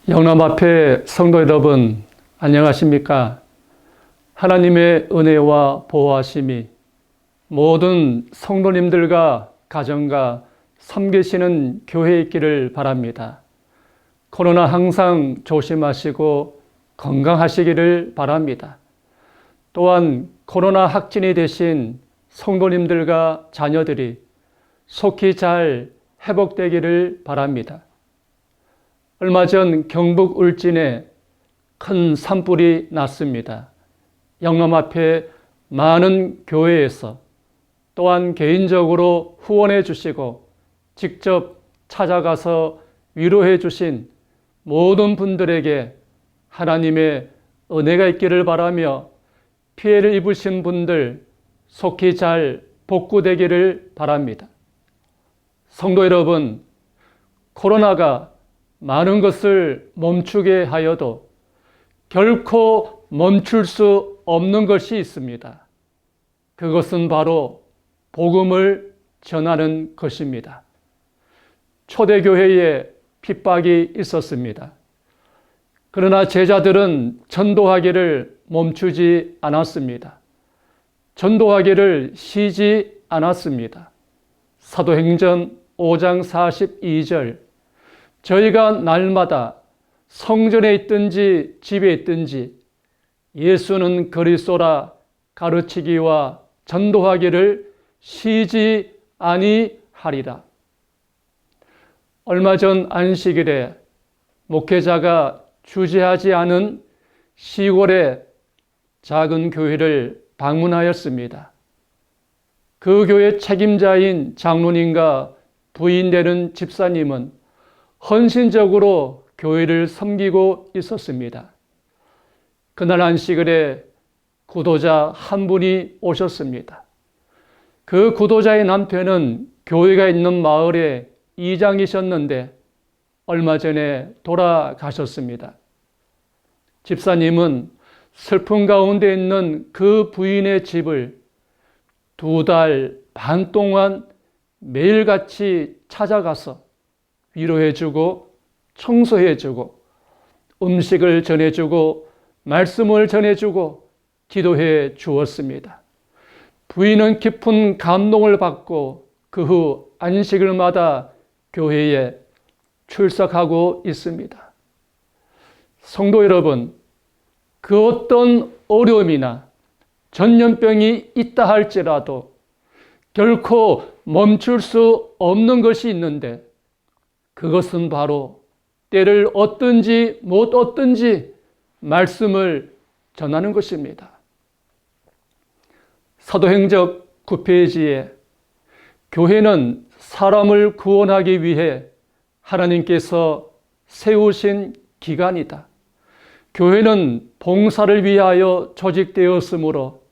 영남 앞에 성도 여러분, 안녕하십니까? 하나님의 은혜와 보호하심이 모든 성도님들과 가정과 섬기시는 교회에 있기를 바랍니다. 코로나 항상 조심하시고 건강하시기를 바랍니다. 또한 코로나 확진이 되신 성도님들과 자녀들이 속히 잘 회복되기를 바랍니다. 얼마 전 경북 울진에 큰 산불이 났습니다. 영남 앞에 많은 교회에서 또한 개인적으로 후원해 주시고 직접 찾아가서 위로해 주신 모든 분들에게 하나님의 은혜가 있기를 바라며 피해를 입으신 분들 속히 잘 복구되기를 바랍니다. 성도 여러분, 코로나가 많은 것을 멈추게 하여도 결코 멈출 수 없는 것이 있습니다. 그것은 바로 복음을 전하는 것입니다. 초대교회에 핍박이 있었습니다. 그러나 제자들은 전도하기를 멈추지 않았습니다. 전도하기를 쉬지 않았습니다. 사도행전 5장 42절, 저희가 날마다 성전에 있든지 집에 있든지 예수는 그리스도라 가르치기와 전도하기를 쉬지 아니하리라. 얼마 전 안식일에 목회자가 주재하지 않은 시골의 작은 교회를 방문하였습니다. 그 교회 책임자인 장로님과 부인되는 집사님은 헌신적으로 교회를 섬기고 있었습니다. 그날 안식일에 구도자 한 분이 오셨습니다. 그 구도자의 남편은 교회가 있는 마을의 이장이셨는데 얼마 전에 돌아가셨습니다. 집사님은 슬픔 가운데 있는 그 부인의 집을 2달 반 동안 매일같이 찾아가서 위로해주고 청소해주고 음식을 전해주고 말씀을 전해주고 기도해 주었습니다. 부인은 깊은 감동을 받고 그 후 안식일마다 교회에 출석하고 있습니다. 성도 여러분, 그 어떤 어려움이나 전염병이 있다 할지라도 결코 멈출 수 없는 것이 있는데 그것은 바로 때를 얻든지 못 얻든지 말씀을 전하는 것입니다. 사도행전 9페이지에 교회는 사람을 구원하기 위해 하나님께서 세우신 기관이다. 교회는 봉사를 위하여 조직되었으므로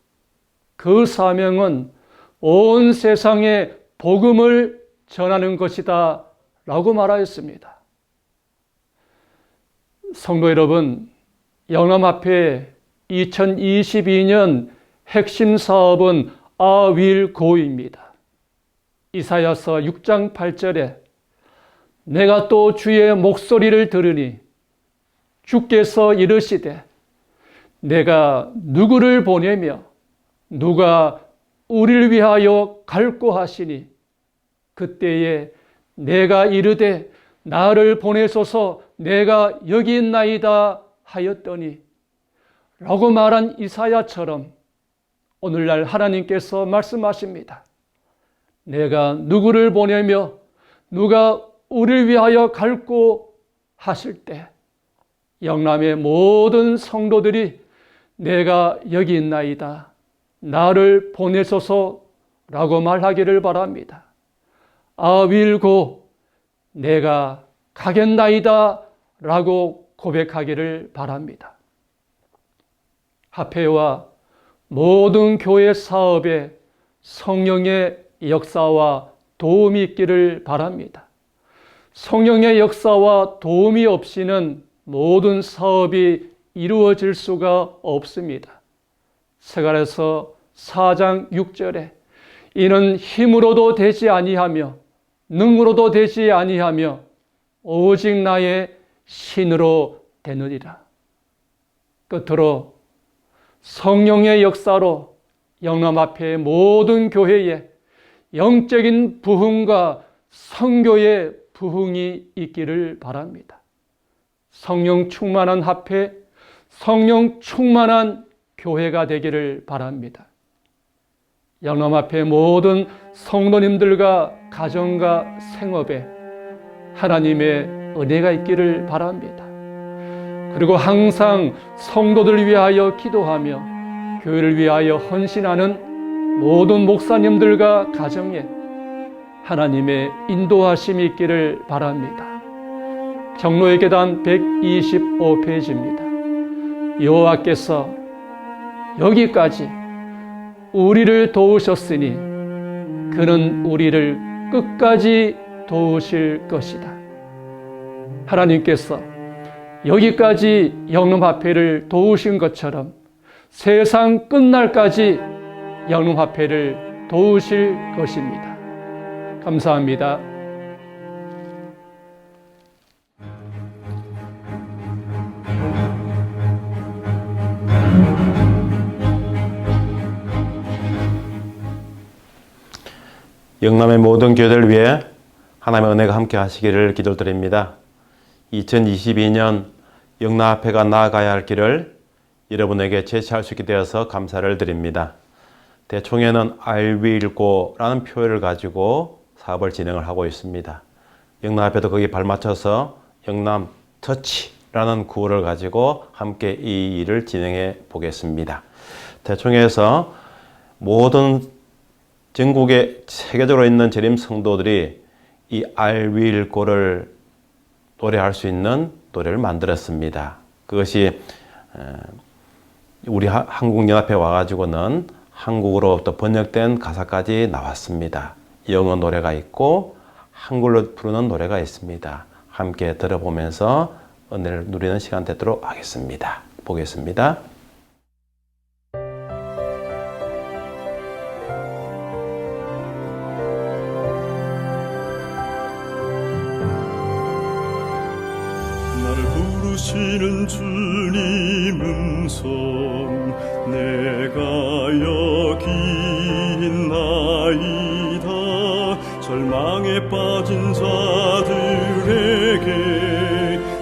그 사명은 온 세상에 복음을 전하는 것이다 라고 말하였습니다. 성도 여러분, 영남 앞에 2022년 핵심 사업은 아윌고입니다. 이사야서 6장 8절에 내가 또 주의 목소리를 들으니 주께서 이르시되 내가 누구를 보내며 누가 우리를 위하여 갈고 하시니 그때에 내가 이르되 나를 보내소서 내가 여기 있나이다 하였더니 라고 말한 이사야처럼 오늘날 하나님께서 말씀하십니다. 내가 누구를 보내며 누가 우리를 위하여 갈고 하실 때 영남의 모든 성도들이 내가 여기 있나이다 나를 보내소서라고 말하기를 바랍니다. 아윌고 내가 가겠나이다 라고 고백하기를 바랍니다. 합회와 모든 교회 사업에 성령의 역사와 도움이 있기를 바랍니다. 성령의 역사와 도움이 없이는 모든 사업이 이루어질 수가 없습니다. 스가랴서 4장 6절에 이는 힘으로도 되지 아니하며 능으로도 되지 아니하며 오직 나의 신으로 되느니라. 끝으로 성령의 역사로 영남 앞에 모든 교회에 영적인 부흥과 선교의 부흥이 있기를 바랍니다. 성령 충만한 합회, 성령 충만한 교회가 되기를 바랍니다. 영남 앞에 모든 성도님들과 가정과 생업에 하나님의 은혜가 있기를 바랍니다. 그리고 항상 성도들을 위하여 기도하며 교회를 위하여 헌신하는 모든 목사님들과 가정에 하나님의 인도하심이 있기를 바랍니다. 경로의 계단 125페이지입니다. 여호와께서 여기까지 우리를 도우셨으니 그는 우리를 끝까지 도우실 것이다. 하나님께서 여기까지 영림합회를 도우신 것처럼 세상 끝날까지 영림합회를 도우실 것입니다. 감사합니다. 영남의 모든 교회를 위해 하나님의 은혜가 함께 하시기를 기도드립니다. 2022년 영남합회가 나아가야 할 길을 여러분에게 제시할 수 있게 되어서 감사를 드립니다. 대총회는 I will go라는 표현을 가지고 사업을 진행을 하고 있습니다. 영남합회도 거기에 발맞춰서 영남 터치라는 구호를 가지고 함께 이 일을 진행해 보겠습니다. 대총회에서 모든 전국에 세계적으로 있는 재림 성도들이 이 I will go를 노래할 수 있는 노래를 만들었습니다. 그것이 우리 한국연합회 와가지고는 한국어로부터 번역된 가사까지 나왔습니다. 영어 노래가 있고 한글로 부르는 노래가 있습니다. 함께 들어보면서 은혜를 누리는 시간 되도록 하겠습니다. 보겠습니다. 부르시는 주님 음성 내가 여기 있나이다. 절망에 빠진 자들에게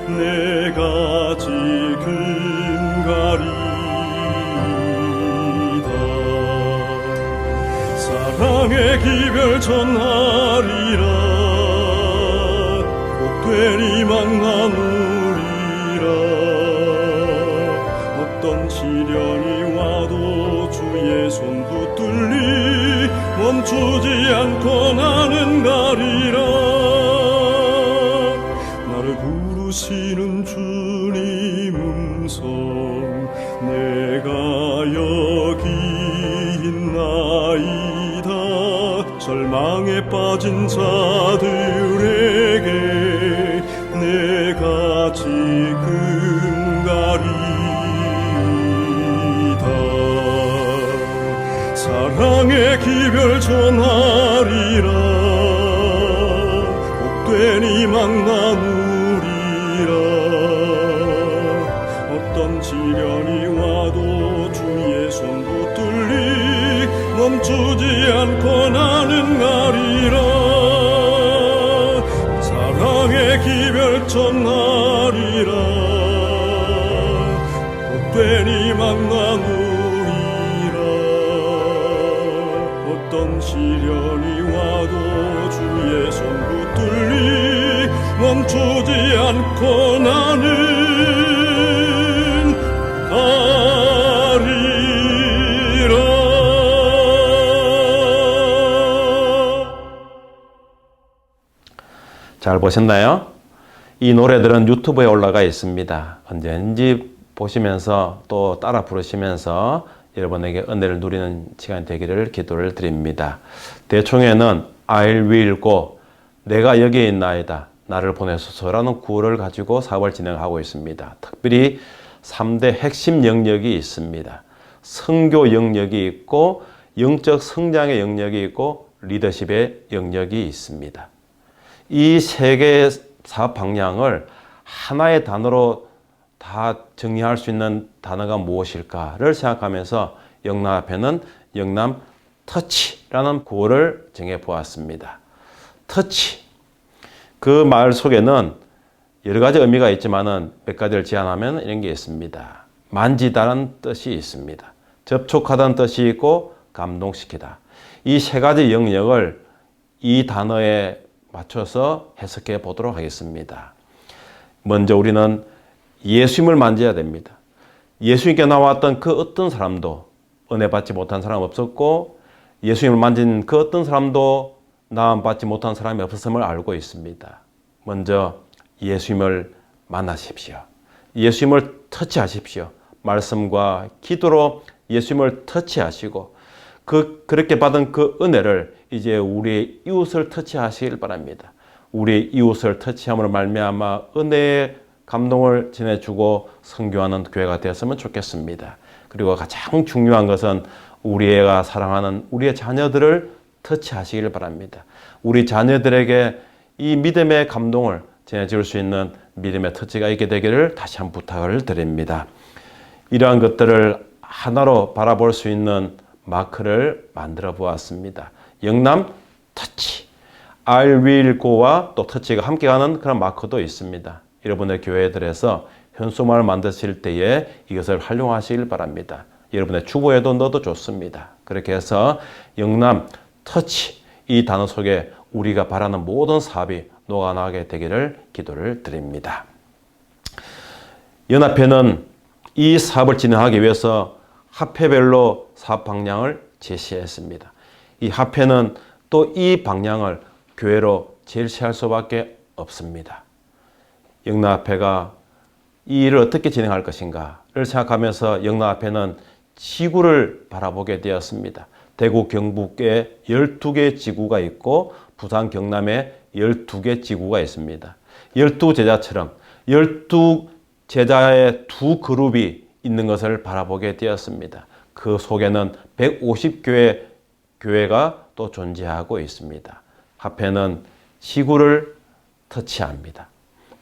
내가 지금 가리다. 사랑의 기별 전하리라. 복되리 만나누리라. 어떤 시련이 와도 주의 손 붙들리 멈추지 않고 나는 가리라. 나를 부르시는 주님 음성 내가 여기 있나이다. 절망에 빠진 자들에게 내가 지금 가리다. 사랑의 기별 전하리라. 복되니 만나누리라. 어떤 시련이 와도 주의 손 붙들리 멈추지 않고 나는 가리라. 사랑의 기별 전하리라. 복되니 만나누리라. 어떤 시련이 와도 주의 손 붙들리 멈추지 않고 나는 가리라. 잘 보셨나요? 이 노래들은 유튜브에 올라가 있습니다. 언제든지 보시면서 또 따라 부르시면서 여러분에게 은혜를 누리는 시간이 되기를 기도를 드립니다. 대총회는 I will go, 내가 여기에 있나이다, 나를 보내소서라는 구호를 가지고 사업을 진행하고 있습니다. 특별히 3대 핵심 영역이 있습니다. 선교 영역이 있고 영적 성장의 영역이 있고 리더십의 영역이 있습니다. 이 세 개의 사업 방향을 하나의 단어로 다 정리할 수 있는 단어가 무엇일까를 생각하면서 영남 앞에는 영남 터치라는 구호를 정해 보았습니다. 터치. 그 말 속에는 여러 가지 의미가 있지만은 몇 가지를 제안하면 이런 게 있습니다. 만지다라는 뜻이 있습니다. 접촉하다는 뜻이 있고 감동시키다. 이 세 가지 영역을 이 단어에 맞춰서 해석해 보도록 하겠습니다. 먼저 우리는 예수님을 만져야 됩니다. 예수님께 나왔던 그 어떤 사람도 은혜 받지 못한 사람 없었고 예수님을 만진 그 어떤 사람도 나음 받지 못한 사람이 없었음을 알고 있습니다. 먼저 예수님을 만나십시오. 예수님을 터치하십시오. 말씀과 기도로 예수님을 터치하시고 그렇게 받은 그 은혜를 이제 우리의 이웃을 터치하시길 바랍니다. 우리의 이웃을 터치함으로 말미암아 은혜의 감동을 전해주고 선교하는 교회가 되었으면 좋겠습니다. 그리고 가장 중요한 것은 우리가 사랑하는 우리의 자녀들을 터치하시길 바랍니다. 우리 자녀들에게 이 믿음의 감동을 전해줄 수 있는 믿음의 터치가 있게 되기를 다시 한번 부탁을 드립니다. 이러한 것들을 하나로 바라볼 수 있는 마크를 만들어 보았습니다. 영남 터치. I will go와 또 터치가 함께 가는 그런 마크도 있습니다. 여러분의 교회들에서 현수막을 만드실 때에 이것을 활용하시길 바랍니다. 여러분의 주보에도 넣어도 좋습니다. 그렇게 해서 영남 터치 이 단어 속에 우리가 바라는 모든 사업이 녹아나게 되기를 기도를 드립니다. 연합회는 이 사업을 진행하기 위해서 합회별로 사업 방향을 제시했습니다. 이 합회는 또 이 방향을 교회로 제시할 수밖에 없습니다. 영남합회가 이 일을 어떻게 진행할 것인가를 생각하면서 영남합회는 지구를 바라보게 되었습니다. 대구 경북에 12개 지구가 있고 부산 경남에 12개 지구가 있습니다. 12제자처럼 12제자의 두 그룹이 있는 것을 바라보게 되었습니다. 그 속에는 150교회 교회가 또 존재하고 있습니다. 합회는 지구를 터치합니다.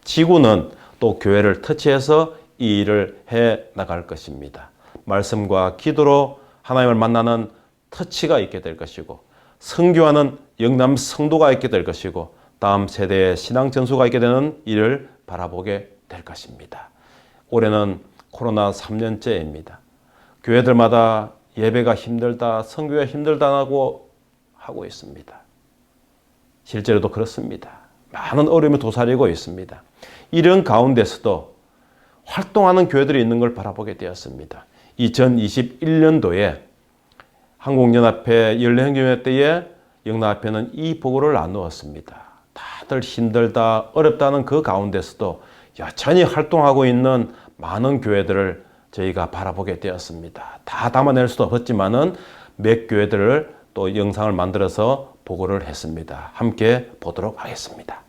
지구는 또 교회를 터치해서 이 일을 해 나갈 것입니다. 말씀과 기도로 하나님을 만나는 터치가 있게 될 것이고 선교하는 영남 성도가 있게 될 것이고 다음 세대의 신앙 전수가 있게 되는 일을 바라보게 될 것입니다. 올해는 코로나 3년째입니다. 교회들마다 예배가 힘들다, 선교가 힘들다고 하고 있습니다. 실제로도 그렇습니다. 많은 어려움이 도사리고 있습니다. 이런 가운데서도 활동하는 교회들이 있는 걸 바라보게 되었습니다. 2021년도에 한국연합회 연례행정회 때에 영남합회는 이 보고를 나누었습니다. 다들 힘들다, 어렵다는 그 가운데서도 여전히 활동하고 있는 많은 교회들을 저희가 바라보게 되었습니다. 다 담아낼 수도 없었지만은 몇 교회들을 또 영상을 만들어서 보고를 했습니다. 함께 보도록 하겠습니다.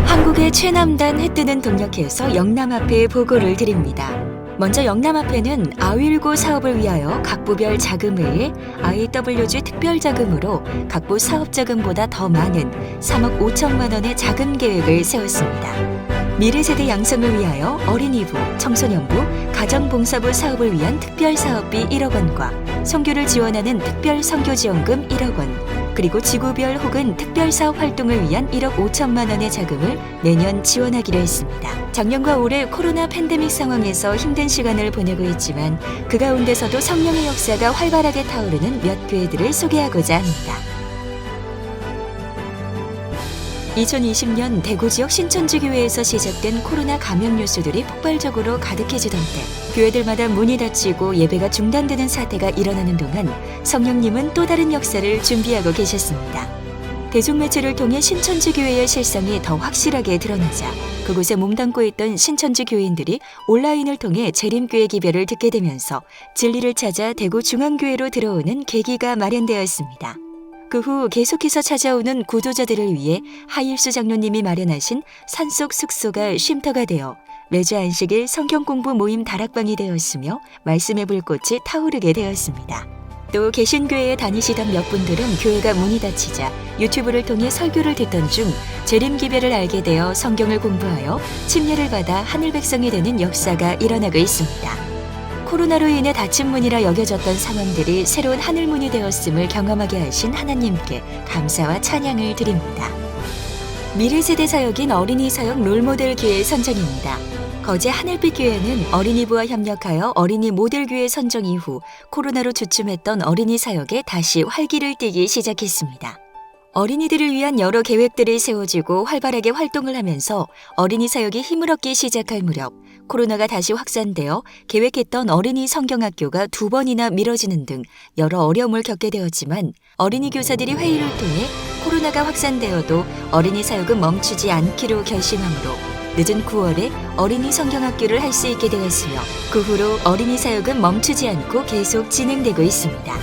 한국의 최남단 해뜨는 동력회에서 영남합회에 보고를 드립니다. 먼저 영남합회는 아윌고 사업을 위하여 각 부별 자금을 IWG 특별자금으로 각 부 사업자금보다 더 많은 3억 5천만 원의 자금 계획을 세웠습니다. 미래세대 양성을 위하여 어린이부, 청소년부, 가정봉사부 사업을 위한 특별사업비 1억 원과 선교를 지원하는 특별선교지원금 1억 원, 그리고 지구별 혹은 특별사업 활동을 위한 1억 5천만 원의 자금을 내년 지원하기로 했습니다. 작년과 올해 코로나 팬데믹 상황에서 힘든 시간을 보내고 있지만 그 가운데서도 성령의 역사가 활발하게 타오르는 몇 교회들을 소개하고자 합니다. 2020년 대구 지역 신천지 교회에서 시작된 코로나 감염 뉴스들이 폭발적으로 가득해지던 때 교회들마다 문이 닫히고 예배가 중단되는 사태가 일어나는 동안 성령님은 또 다른 역사를 준비하고 계셨습니다. 대중매체를 통해 신천지 교회의 실상이 더 확실하게 드러나자 그곳에 몸담고 있던 신천지 교인들이 온라인을 통해 재림교회 기별을 듣게 되면서 진리를 찾아 대구 중앙교회로 들어오는 계기가 마련되었습니다. 그 후 계속해서 찾아오는 구도자들을 위해 하일수 장로님이 마련하신 산속 숙소가 쉼터가 되어 매주 안식일 성경 공부 모임 다락방이 되었으며 말씀의 불꽃이 타오르게 되었습니다. 또 개신교회에 다니시던 몇 분들은 교회가 문이 닫히자 유튜브를 통해 설교를 듣던 중 재림기별을 알게 되어 성경을 공부하여 침례를 받아 하늘 백성이 되는 역사가 일어나고 있습니다. 코로나로 인해 닫힌 문이라 여겨졌던 상황들이 새로운 하늘문이 되었음을 경험하게 하신 하나님께 감사와 찬양을 드립니다. 미래세대 사역인 어린이 사역 롤모델 교회 선정입니다. 거제 하늘빛 교회는 어린이부와 협력하여 어린이 모델 교회 선정 이후 코로나로 주춤했던 어린이 사역에 다시 활기를 띠기 시작했습니다. 어린이들을 위한 여러 계획들이 세워지고 활발하게 활동을 하면서 어린이 사역이 힘을 얻기 시작할 무렵 코로나가 다시 확산되어 계획했던 어린이 성경학교가 2번이나 미뤄지는 등 여러 어려움을 겪게 되었지만 어린이 교사들이 회의를 통해 코로나가 확산되어도 어린이 사역은 멈추지 않기로 결심하므로 늦은 9월에 어린이 성경학교를 할 수 있게 되었으며 그 후로 어린이 사역은 멈추지 않고 계속 진행되고 있습니다.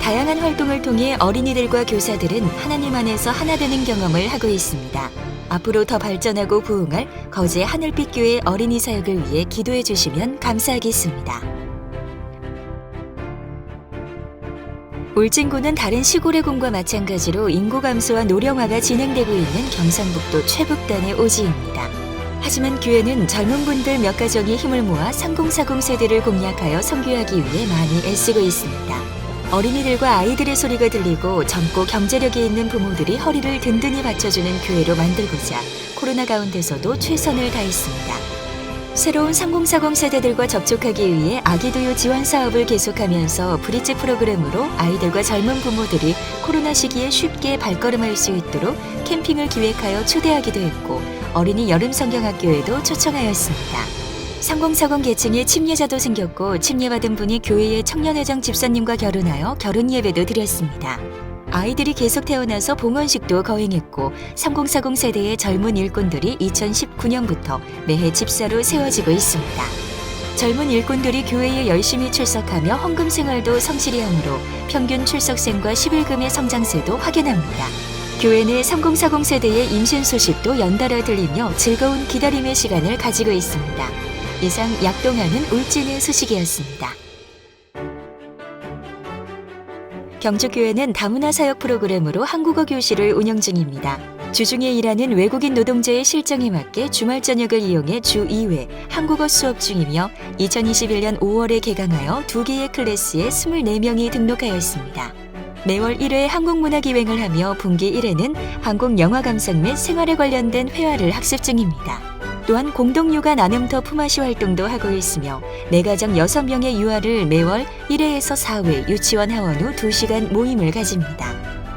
다양한 활동을 통해 어린이들과 교사들은 하나님 안에서 하나 되는 경험을 하고 있습니다. 앞으로 더 발전하고 부흥할 거제 하늘빛 교회 어린이 사역을 위해 기도해 주시면 감사하겠습니다. 울진군은 다른 시골의 군과 마찬가지로 인구 감소와 노령화가 진행되고 있는 경상북도 최북단의 오지입니다. 하지만 교회는 젊은 분들 몇 가정이 힘을 모아 3040 세대를 공략하여 선교하기 위해 많이 애쓰고 있습니다. 어린이들과 아이들의 소리가 들리고 젊고 경제력이 있는 부모들이 허리를 든든히 받쳐주는 교회로 만들고자 코로나 가운데서도 최선을 다했습니다. 새로운 3040 세대들과 접촉하기 위해 아기도요 지원 사업을 계속하면서 브릿지 프로그램으로 아이들과 젊은 부모들이 코로나 시기에 쉽게 발걸음할 수 있도록 캠핑을 기획하여 초대하기도 했고 어린이 여름 성경학교에도 초청하였습니다. 3040 계층에 침례자도 생겼고 침례받은 분이 교회의 청년회장 집사님과 결혼하여 결혼 예배도 드렸습니다. 아이들이 계속 태어나서 봉헌식도 거행했고 3040 세대의 젊은 일꾼들이 2019년부터 매해 집사로 세워지고 있습니다. 젊은 일꾼들이 교회에 열심히 출석하며 헌금 생활도 성실히 하므로 평균 출석생과 11금의 성장세도 확연합니다. 교회 내 3040 세대의 임신 소식도 연달아 들리며 즐거운 기다림의 시간을 가지고 있습니다. 이상 약동하는 울진의 소식이었습니다. 경주교회는 다문화 사역 프로그램으로 한국어 교실을 운영 중입니다. 주중에 일하는 외국인 노동자의 실정에 맞게 주말 저녁을 이용해 주 2회 한국어 수업 중이며 2021년 5월에 개강하여 2개의 클래스에 24명이 등록하였습니다. 매월 1회 한국문화기획을 하며 분기 1회는 한국영화 감상 및 생활에 관련된 회화를 학습 중입니다. 또한 공동육아 나눔터 품앗이 활동도 하고 있으며 내가정 6명의 유아를 매월 1회에서 4회 유치원 하원 후 2시간 모임을 가집니다.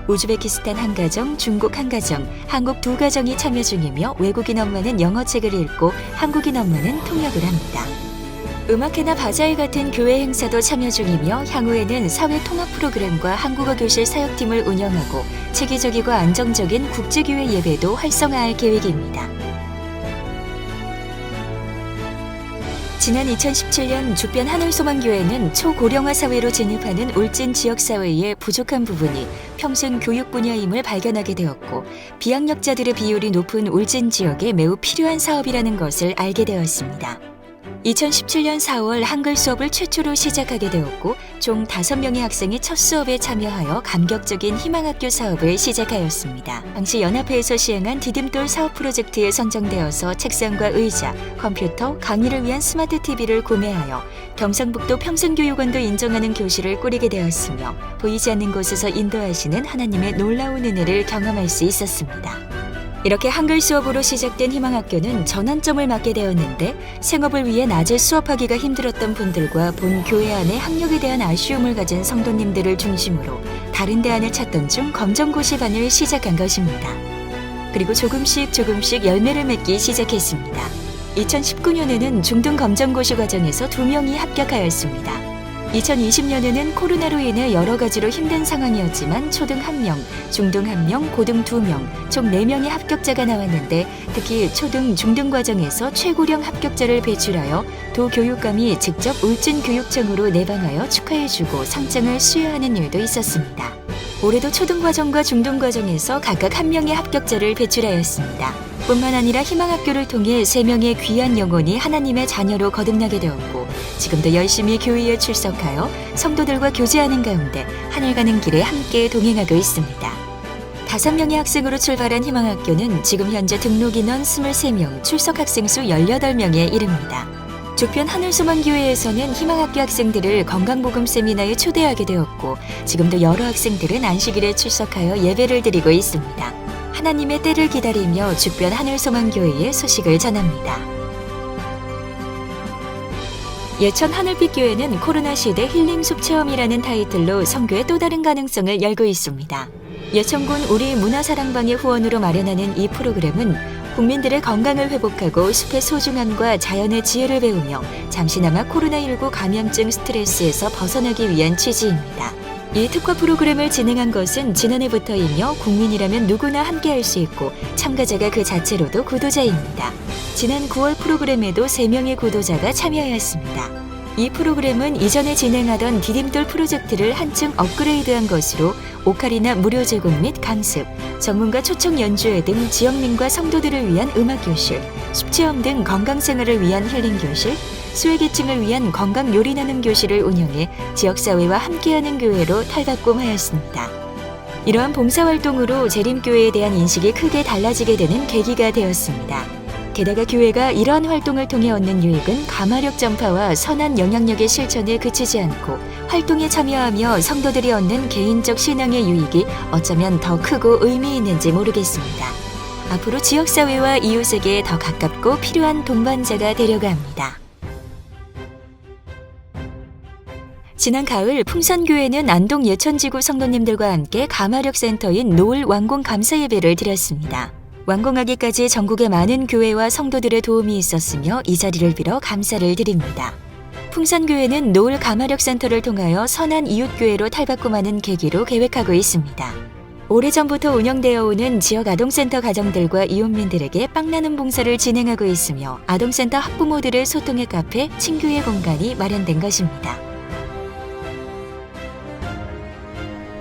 우즈베키스탄 한 가정, 중국 한 가정, 한국 2가정이 참여 중이며 외국인 엄마는 영어책을 읽고 한국인 엄마는 통역을 합니다. 음악회나 바자회 같은 교회 행사도 참여 중이며 향후에는 사회 통합 프로그램과 한국어 교실 사역팀을 운영하고 체계적이고 안정적인 국제교회 예배도 활성화할 계획입니다. 지난 2017년 주변 하늘소망교회는 초고령화 사회로 진입하는 울진 지역사회의 부족한 부분이 평생 교육 분야임을 발견하게 되었고 비학력자들의 비율이 높은 울진 지역에 매우 필요한 사업이라는 것을 알게 되었습니다. 2017년 4월 한글 수업을 최초로 시작하게 되었고 총 5명의 학생이 첫 수업에 참여하여 감격적인 희망학교 사업을 시작하였습니다. 당시 연합회에서 시행한 디딤돌 사업 프로젝트에 선정되어서 책상과 의자, 컴퓨터, 강의를 위한 스마트 TV를 구매하여 경상북도 평생교육원도 인정하는 교실을 꾸리게 되었으며 보이지 않는 곳에서 인도하시는 하나님의 놀라운 은혜를 경험할 수 있었습니다. 이렇게 한글 수업으로 시작된 희망학교는 전환점을 맞게 되었는데 생업을 위해 낮에 수업하기가 힘들었던 분들과 본 교회 안에 학력에 대한 아쉬움을 가진 성도님들을 중심으로 다른 대안을 찾던 중 검정고시반을 시작한 것입니다. 그리고 조금씩 열매를 맺기 시작했습니다. 2019년에는 중등 검정고시 과정에서 2명이 합격하였습니다. 2020년에는 코로나로 인해 여러 가지로 힘든 상황이었지만 초등 1명, 중등 1명, 고등 2명, 총 4명의 합격자가 나왔는데 특히 초등, 중등 과정에서 최고령 합격자를 배출하여 도교육감이 직접 울진교육청으로 내방하여 축하해주고 상장을 수여하는 일도 있었습니다. 올해도 초등과정과 중등과정에서 각각 한 명의 합격자를 배출하였습니다. 뿐만 아니라 희망학교를 통해 3명의 귀한 영혼이 하나님의 자녀로 거듭나게 되었고 지금도 열심히 교회에 출석하여 성도들과 교제하는 가운데 하늘 가는 길에 함께 동행하고 있습니다. 5명의 학생으로 출발한 희망학교는 지금 현재 등록 인원 23명, 출석 학생 수 18명에 이릅니다. 조편 하늘소망교회에서는 희망학교 학생들을 건강복음 세미나에 초대하게 되었고 지금도 여러 학생들은 안식일에 출석하여 예배를 드리고 있습니다. 하나님의 때를 기다리며 주변 하늘소망교회의 소식을 전합니다. 예천 하늘빛교회는 코로나 시대 힐링숲 체험이라는 타이틀로 선교의 또 다른 가능성을 열고 있습니다. 예천군 우리 문화사랑방의 후원으로 마련하는 이 프로그램은 국민들의 건강을 회복하고 숲의 소중함과 자연의 지혜를 배우며 잠시나마 코로나19 감염증 스트레스에서 벗어나기 위한 취지입니다. 이 특화 프로그램을 진행한 것은 지난해부터이며 국민이라면 누구나 함께할 수 있고 참가자가 그 자체로도 구도자입니다. 지난 9월 프로그램에도 3명의 구도자가 참여하였습니다. 이 프로그램은 이전에 진행하던 디딤돌 프로젝트를 한층 업그레이드한 것으로 오카리나 무료 제공 및 강습, 전문가 초청 연주회 등 지역민과 성도들을 위한 음악교실, 숲체험 등 건강생활을 위한 힐링교실, 소외계층을 위한 건강 요리 나눔 교실을 운영해 지역사회와 함께하는 교회로 탈바꿈하였습니다. 이러한 봉사활동으로 재림교회에 대한 인식이 크게 달라지게 되는 계기가 되었습니다. 게다가 교회가 이러한 활동을 통해 얻는 유익은 가마력 전파와 선한 영향력의 실천에 그치지 않고 활동에 참여하며 성도들이 얻는 개인적 신앙의 유익이 어쩌면 더 크고 의미 있는지 모르겠습니다. 앞으로 지역사회와 이웃에게 더 가깝고 필요한 동반자가 되려고 합니다. 지난 가을 풍선교회는 안동 예천지구 성도님들과 함께 가마력 센터인 노을 완공 감사 예배를 드렸습니다. 완공하기까지 전국의 많은 교회와 성도들의 도움이 있었으며 이 자리를 빌어 감사를 드립니다. 풍산교회는 노을 가마력 센터를 통하여 선한 이웃교회로 탈바꿈하는 계기로 계획하고 있습니다. 오래전부터 운영되어 오는 지역 아동센터 가정들과 이웃민들에게 빵 나눔 봉사를 진행하고 있으며 아동센터 학부모들의 소통의 카페, 친교의 공간이 마련된 것입니다.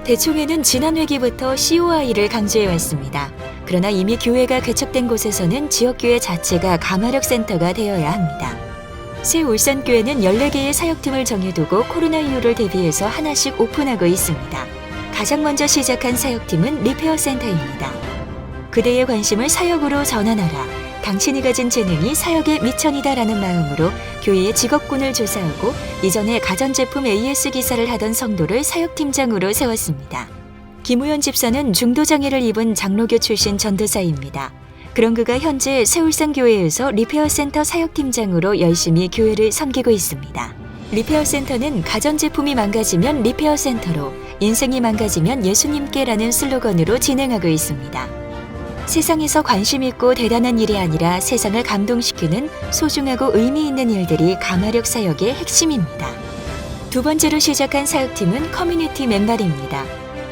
대총회는 지난 회기부터 COI를 강조해왔습니다. 그러나 이미 교회가 개척된 곳에서는 지역교회 자체가 가마력 센터가 되어야 합니다. 새 울산교회는 14개의 사역팀을 정해두고 코로나 이후를 대비해서 하나씩 오픈하고 있습니다. 가장 먼저 시작한 사역팀은 리페어 센터입니다. 그대의 관심을 사역으로 전환하라. 당신이 가진 재능이 사역의 미천이다라는 마음으로 교회의 직업군을 조사하고 이전에 가전제품 AS 기사를 하던 성도를 사역팀장으로 세웠습니다. 김우현 집사는 중도장애를 입은 장로교 출신 전도사입니다. 그런 그가 현재 세울산교회에서 리페어센터 사역팀장으로 열심히 교회를 섬기고 있습니다. 리페어센터는 가전제품이 망가지면 리페어센터로, 인생이 망가지면 예수님께라는 슬로건으로 진행하고 있습니다. 세상에서 관심 있고 대단한 일이 아니라 세상을 감동시키는 소중하고 의미 있는 일들이 가마력 사역의 핵심입니다. 두 번째로 시작한 사역팀은 커뮤니티 맨발입니다.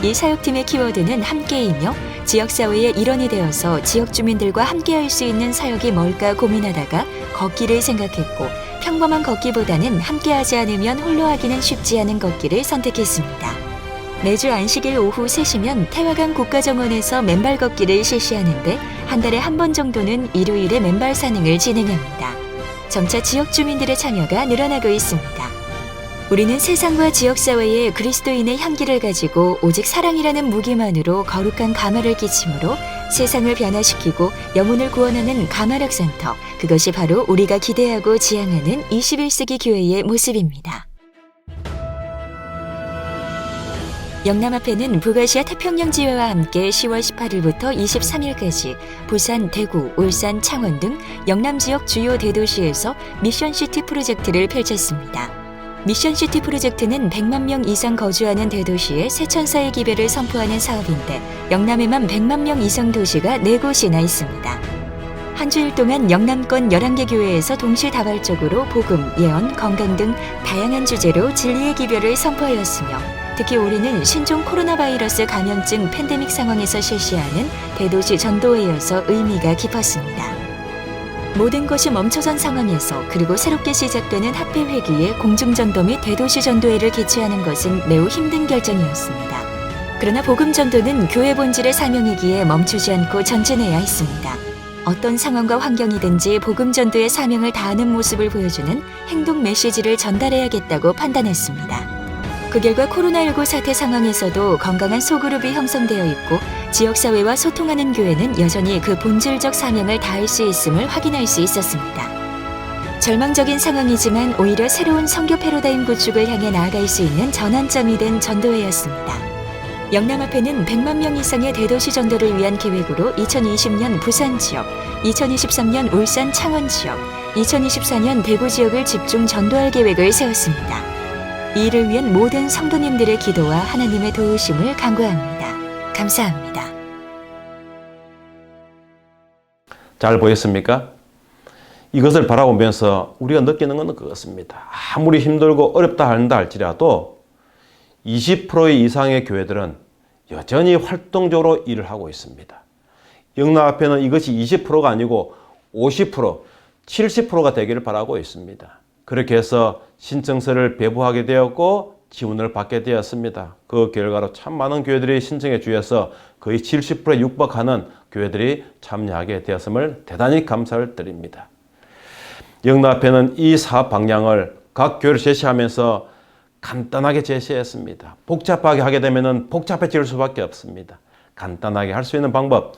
이 사역팀의 키워드는 함께이며 지역사회의 일원이 되어서 지역 주민들과 함께할 수 있는 사역이 뭘까 고민하다가 걷기를 생각했고 평범한 걷기보다는 함께하지 않으면 홀로 하기는 쉽지 않은 걷기를 선택했습니다. 매주 안식일 오후 3시면 태화강 국가정원에서 맨발 걷기를 실시하는데 한 달에 한 번 정도는 일요일에 맨발 산행을 진행합니다. 점차 지역 주민들의 참여가 늘어나고 있습니다. 우리는 세상과 지역사회에 그리스도인의 향기를 가지고 오직 사랑이라는 무기만으로 거룩한 가마를 끼침으로 세상을 변화시키고 영혼을 구원하는 가마력 센터, 그것이 바로 우리가 기대하고 지향하는 21세기 교회의 모습입니다. 영남합회는 북아시아 태평양 지회와 함께 10월 18일부터 23일까지 부산, 대구, 울산, 창원 등 영남 지역 주요 대도시에서 미션시티 프로젝트를 펼쳤습니다. 미션시티 프로젝트는 100만 명 이상 거주하는 대도시에 세천사의 기별을 선포하는 사업인데 영남에만 100만 명 이상 도시가 4곳이나 있습니다. 한 주일 동안 영남권 11개 교회에서 동시다발적으로 복음, 예언, 건강 등 다양한 주제로 진리의 기별을 선포하였으며 특히 올해는 신종 코로나 바이러스 감염증 팬데믹 상황에서 실시하는 대도시 전도회여서 의미가 깊었습니다. 모든 것이 멈춰선 상황에서 그리고 새롭게 시작되는 합회 회기에 공중전도 및 대도시 전도회를 개최하는 것은 매우 힘든 결정이었습니다. 그러나 복음 전도는 교회 본질의 사명이기에 멈추지 않고 전진해야 했습니다. 어떤 상황과 환경이든지 복음 전도의 사명을 다하는 모습을 보여주는 행동 메시지를 전달해야겠다고 판단했습니다. 그 결과 코로나19 사태 상황에서도 건강한 소그룹이 형성되어 있고 지역사회와 소통하는 교회는 여전히 그 본질적 사명을 다할 수 있음을 확인할 수 있었습니다. 절망적인 상황이지만 오히려 새로운 선교 패러다임 구축을 향해 나아갈 수 있는 전환점이 된 전도회였습니다. 영남앞에는 100만 명 이상의 대도시 전도를 위한 계획으로 2020년 부산 지역, 2023년 울산 창원 지역, 2024년 대구 지역을 집중 전도할 계획을 세웠습니다. 이 일을 위한 모든 성도님들의 기도와 하나님의 도우심을 간구합니다. 감사합니다. 잘 보였습니까? 이것을 바라보면서 우리가 느끼는 것은 그것입니다. 아무리 힘들고 어렵다 한다 할지라도 20% 이상의 교회들은 여전히 활동적으로 일을 하고 있습니다. 영남 앞에는 이것이 20%가 아니고 50%, 70%가 되기를 바라고 있습니다. 그렇게 해서 신청서를 배부하게 되었고 지원을 받게 되었습니다. 그 결과로 참 많은 교회들이 신청해 주셔서 거의 70%에 육박하는 교회들이 참여하게 되었음을 대단히 감사를 드립니다. 영남 앞에는 이 사업 방향을 각 교회를 제시하면서 간단하게 제시했습니다. 복잡하게 하게 되면 복잡해질 수밖에 없습니다. 간단하게 할 수 있는 방법,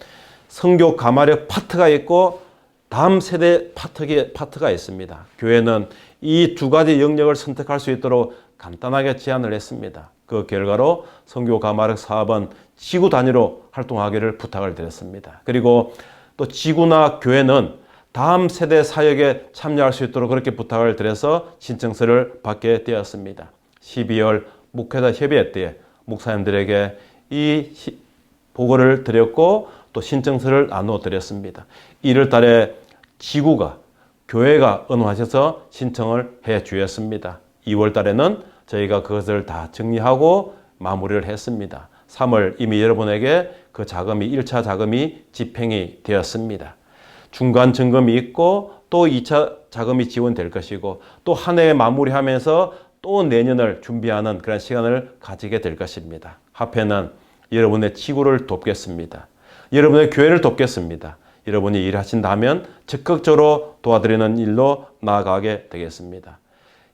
선교 가마력 파트가 있고 다음 세대 파트가 있습니다. 교회는 이 두 가지 영역을 선택할 수 있도록 간단하게 제안을 했습니다. 그 결과로 선교 가마력 사업은 지구 단위로 활동하기를 부탁을 드렸습니다. 그리고 또 지구나 교회는 다음 세대 사역에 참여할 수 있도록 그렇게 부탁을 드려서 신청서를 받게 되었습니다. 12월 목회자 협의회 때 목사님들에게 이 보고를 드렸고 또 신청서를 나누어 드렸습니다. 1월 달에 지구가 교회가 언호하셔서 신청을 해 주셨습니다. 2월 달에는 저희가 그것을 다 정리하고 마무리를 했습니다. 3월 이미 여러분에게 그 자금이 1차 자금이 집행이 되었습니다. 중간 점검이 있고 또 2차 자금이 지원될 것이고 또 한 해 마무리하면서 또 내년을 준비하는 그런 시간을 가지게 될 것입니다. 합회는 여러분의 지구를 돕겠습니다. 여러분의 교회를 돕겠습니다. 여러분이 일하신다면 적극적으로 도와드리는 일로 나아가게 되겠습니다.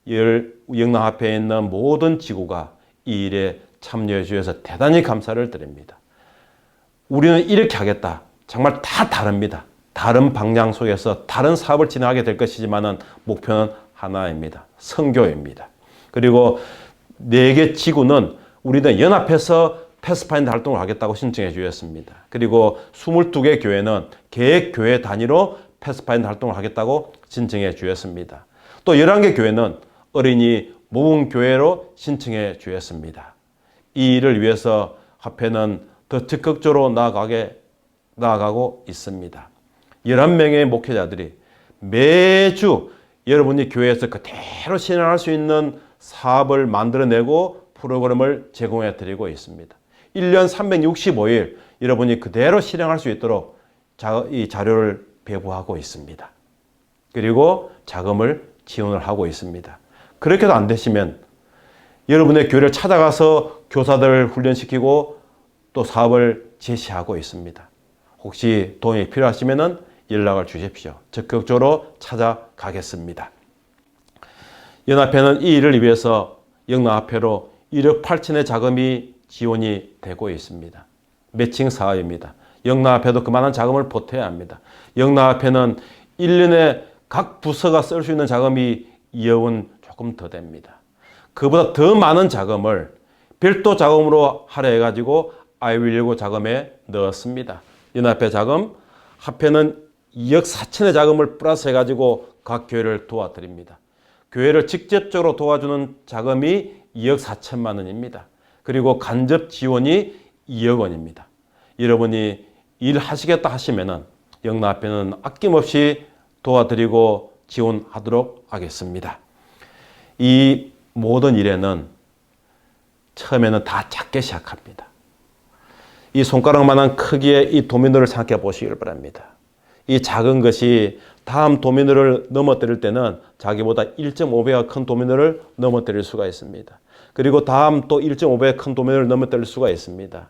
영남합회에 있는 모든 지구가 이 일에 참여해 주셔서 대단히 감사를 드립니다. 우리는 이렇게 하겠다. 정말 다 다릅니다. 다른 방향 속에서 다른 사업을 진행하게 될 것이지만 목표는 하나입니다. 선교입니다. 그리고 4개 지구는 우리는 연합해서 패스파인더 활동을 하겠다고 신청해 주셨습니다. 그리고 22개 교회는 계획교회 단위로 패스파인더 활동을 하겠다고 신청해 주셨습니다. 또 11개 교회는 어린이 모범교회로 신청해 주셨습니다. 이 일을 위해서 합회는 더 적극적으로 나아가고 있습니다. 11명의 목회자들이 매주 여러분이 교회에서 그대로 실행할 수 있는 사업을 만들어내고 프로그램을 제공해 드리고 있습니다. 1년 365일 여러분이 그대로 실행할 수 있도록 이 자료를 배부하고 있습니다. 그리고 자금을 지원을 하고 있습니다. 그렇게도 안 되시면 여러분의 교회를 찾아가서 교사들을 훈련시키고 또 사업을 제시하고 있습니다. 혹시 도움이 필요하시면 연락을 주십시오. 적극적으로 찾아가겠습니다. 연합회는 이 일을 위해서 영남합회로 1억 8천의 자금이 지원이 되고 있습니다. 매칭 사업입니다. 영남합회도 그만한 자금을 보태야 합니다. 영남합회는 1년에 각 부서가 쓸 수 있는 자금이 2억 원 조금 더 됩니다. 그보다 더 많은 자금을 별도 자금으로 하려 해가지고 아이윌19 자금에 넣었습니다. 연합회 자금, 합회는 2억 4천의 자금을 플러스 해가지고 각 교회를 도와드립니다. 교회를 직접적으로 도와주는 자금이 2억 4천만 원입니다. 그리고 간접 지원이 2억 원입니다. 여러분이 일하시겠다 하시면은 영남합회는 아낌없이 도와드리고 지원하도록 하겠습니다. 이 모든 일에는 처음에는 다 작게 시작합니다. 이 손가락만한 크기의 이 도미노를 생각해 보시길 바랍니다. 이 작은 것이 다음 도미노를 넘어뜨릴 때는 자기보다 1.5배가 큰 도미노를 넘어뜨릴 수가 있습니다. 그리고 다음 또 1.5배 큰 도미노를 넘어뜨릴 수가 있습니다.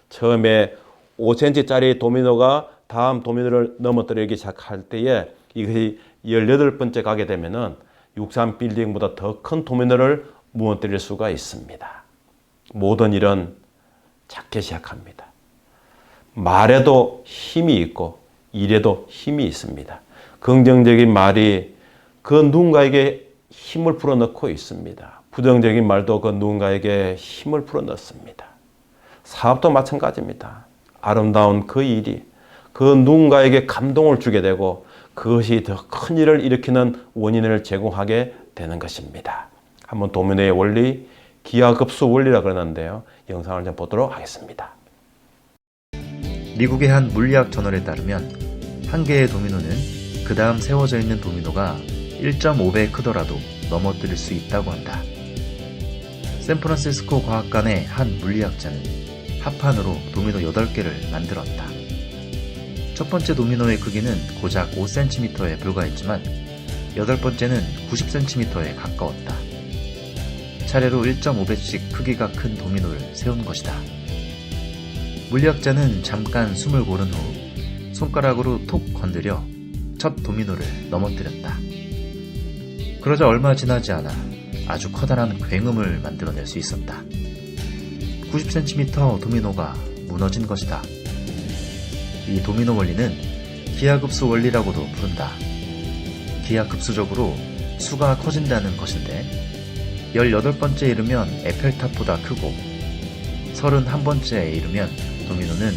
처음에 5cm짜리 도미노가 다음 도미노를 넘어뜨리기 시작할 때에 이것이 18번째 가게 되면은 63 빌딩보다 더 큰 도미노를 무너뜨릴 수가 있습니다. 모든 일은 작게 시작합니다. 말에도 힘이 있고 일에도 힘이 있습니다. 긍정적인 말이 그 누군가에게 힘을 불어넣고 있습니다. 부정적인 말도 그 누군가에게 힘을 불어넣습니다. 사업도 마찬가지입니다. 아름다운 그 일이 그 누군가에게 감동을 주게 되고 그것이 더 큰 일을 일으키는 원인을 제공하게 되는 것입니다. 한번 도미노의 원리, 기하급수 원리라 그러는데요. 영상을 좀 보도록 하겠습니다. 미국의 한 물리학 저널에 따르면 한 개의 도미노는 그 다음 세워져 있는 도미노가 1.5배 크더라도 넘어뜨릴 수 있다고 한다. 샌프란시스코 과학관의 한 물리학자는 합판으로 도미노 8개를 만들었다. 첫 번째 도미노의 크기는 고작 5cm에 불과했지만 8번째는 90cm에 가까웠다. 차례로 1.5배씩 크기가 큰 도미노를 세운 것이다. 물리학자는 잠깐 숨을 고른 후 손가락으로 톡 건드려 첫 도미노를 넘어뜨렸다. 그러자 얼마 지나지 않아 아주 커다란 굉음을 만들어낼 수 있었다. 90cm 도미노가 무너진 것이다. 이 도미노 원리는 기하급수 원리라고도 부른다. 기하급수적으로 수가 커진다는 것인데 18번째에 이르면 에펠탑보다 크고 31번째에 이르면 도미노는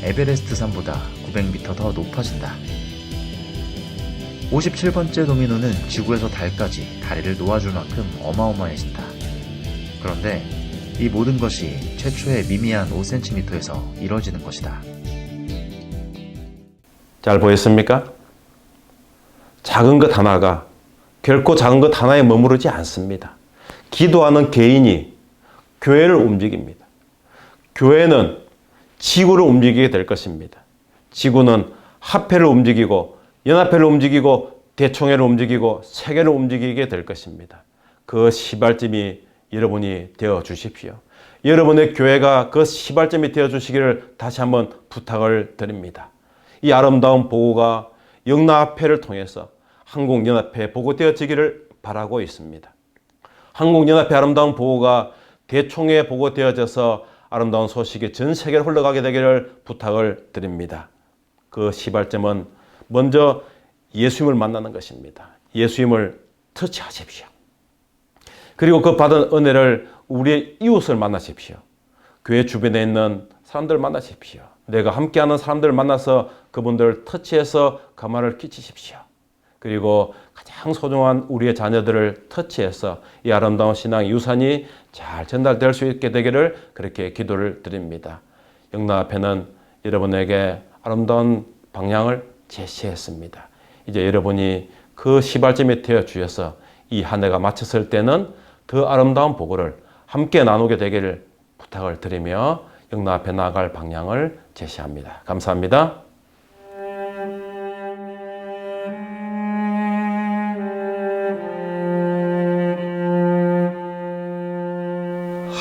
에베레스트 산보다 900m 더 높아진다. 57번째 도미노는 지구에서 달까지 다리를 놓아줄 만큼 어마어마해진다. 그런데 이 모든 것이 최초의 미미한 5cm에서 이뤄지는 것이다. 잘 보였습니까? 작은 것 하나가 결코 작은 것 하나에 머무르지 않습니다. 기도하는 개인이 교회를 움직입니다. 교회는 지구를 움직이게 될 것입니다. 지구는 합회를 움직이고 연합회를 움직이고 대총회를 움직이고 세계를 움직이게 될 것입니다. 그 시발점이 여러분이 되어 주십시오. 여러분의 교회가 그 시발점이 되어 주시기를 다시 한번 부탁을 드립니다. 이 아름다운 보고가 영락합회를 통해서 한국연합회에 보고되어지기를 바라고 있습니다. 한국연합회 아름다운 보고가 대총회에 보고되어져서 아름다운 소식이 전 세계로 흘러가게 되기를 부탁을 드립니다. 그 시발점은 먼저 예수님을 만나는 것입니다. 예수님을 터치하십시오. 그리고 그 받은 은혜를 우리의 이웃을 만나십시오. 교회 주변에 있는 사람들을 만나십시오. 내가 함께하는 사람들을 만나서 그분들을 터치해서 가마를 끼치십시오. 그리고 가장 소중한 우리의 자녀들을 터치해서 이 아름다운 신앙의 유산이 잘 전달될 수 있게 되기를 그렇게 기도를 드립니다. 영락합회는 여러분에게 아름다운 방향을 제시했습니다. 이제 여러분이 그 시발점에 되어 주셔서 이 한 해가 마쳤을 때는 더 아름다운 보고를 함께 나누게 되기를 부탁을 드리며 영락합회 나아갈 방향을 제시합니다. 감사합니다.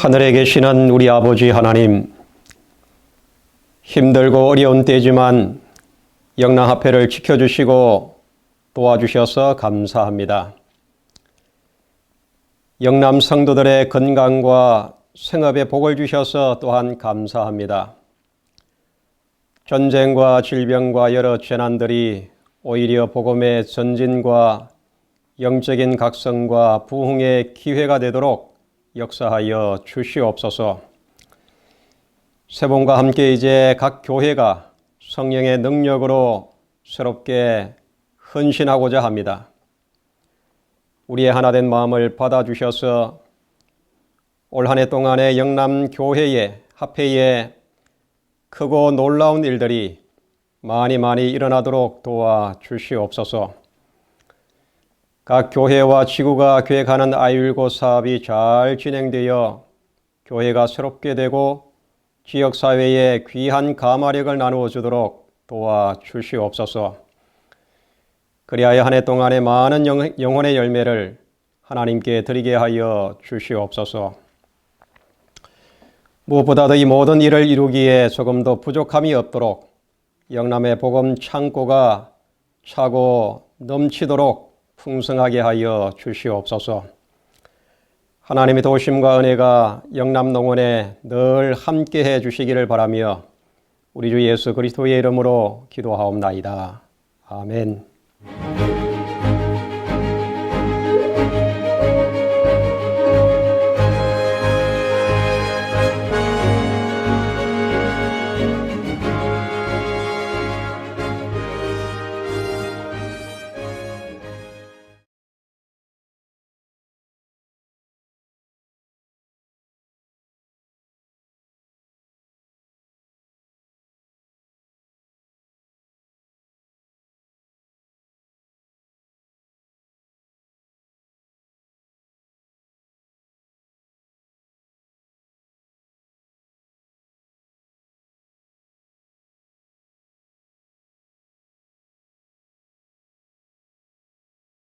하늘에 계시는 우리 아버지 하나님, 힘들고 어려운 때지만 영락합회를 지켜주시고 도와주셔서 감사합니다. 영남 성도들의 건강과 생업에 복을 주셔서 또한 감사합니다. 전쟁과 질병과 여러 재난들이 오히려 복음의 전진과 영적인 각성과 부흥의 기회가 되도록 역사하여 주시옵소서. 새봄과 함께 이제 각 교회가 성령의 능력으로 새롭게 헌신하고자 합니다. 우리의 하나된 마음을 받아주셔서 올 한 해 동안의 영남교회의 합회에 크고 놀라운 일들이 많이 일어나도록 도와주시옵소서. 각 교회와 지구가 계획하는 아이율고 사업이 잘 진행되어 교회가 새롭게 되고 지역사회에 귀한 가마력을 나누어 주도록 도와주시옵소서. 그리하여 한 해 동안에 많은 영혼의 열매를 하나님께 드리게 하여 주시옵소서. 무엇보다도 이 모든 일을 이루기에 조금도 부족함이 없도록 영남의 복음 창고가 차고 넘치도록 풍성하게 하여 주시옵소서. 하나님의 도우심과 은혜가 영남농원에 늘 함께해 주시기를 바라며 우리 주 예수 그리스도의 이름으로 기도하옵나이다. 아멘.